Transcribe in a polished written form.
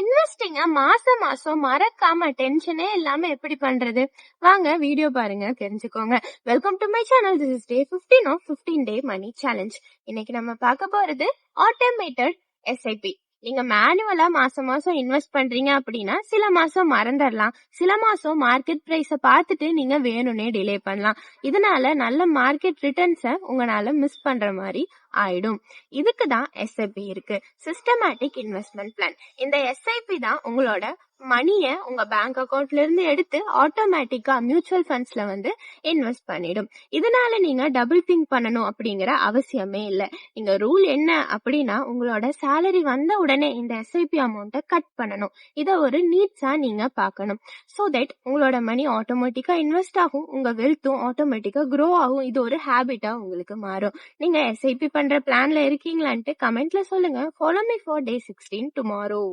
இன்வெஸ்டிங்க மாசம் மாசம் மறக்காம டென்ஷனே இல்லாம எப்படி பண்றது? வாங்க வீடியோ பாருங்க தெரிஞ்சுக்கோங்க. Welcome to my channel. This is day 15 of 15 day money challenge. இன்னைக்கு நம்ம பார்க்க போறது ஆட்டோமேட்டட் எஸ்ஐபி. நீங்க மேனுவலா மாசம் மாசம் இன்வெஸ்ட் பண்றீங்க அப்படின்னா சில மாசம் மறந்துடலாம், சில மாசம் மார்க்கெட் பிரைஸ பார்த்துட்டு நீங்க வேணும்னே டிலே பண்ணலாம். இதனால நல்ல மார்க்கெட் ரிட்டர்ன்ஸை உங்களால மிஸ் பண்ற மாதிரி ஆயிடும். இதுக்கு தான் எஸ்ஐபி இருக்கு, சிஸ்டமேட்டிக் இன்வெஸ்ட்மெண்ட் பிளான். இந்த எஸ்ஐபி தான் உங்களோட மணியை உங்க பேங்க் அக்கௌண்ட்ல இருந்து எடுத்து ஆட்டோமேட்டிக்கா மியூச்சுவல் ஃபண்ட்ஸ்ல இன்வெஸ்ட் பண்ணிடும். இதனால நீங்க டபுள் திங்க் பண்ணணும் அப்படிங்கிற அவசியமே இல்லை. நீங்க ரூல் என்ன அப்படின்னா, உங்களோட சேலரி வந்த உடனே இந்த எஸ்ஐபி அமௌண்ட்டை கட் பண்ணணும். இதை ஒரு நீட்ஸா நீங்க பார்க்கணும். ஸோ தட் உங்களோட மணி ஆட்டோமேட்டிக்கா இன்வெஸ்ட் ஆகும், உங்க வெல்த்தும் ஆட்டோமேட்டிக்கா க்ரோ ஆகும். இது ஒரு ஹேபிட்டா உங்களுக்கு மாறும். நீங்க எஸ்ஐபி பண்ற பிளான்ல இருக்கீங்களான்ட்டு கமெண்ட்ல சொல்லுங்க. Follow me for day 16 tomorrow.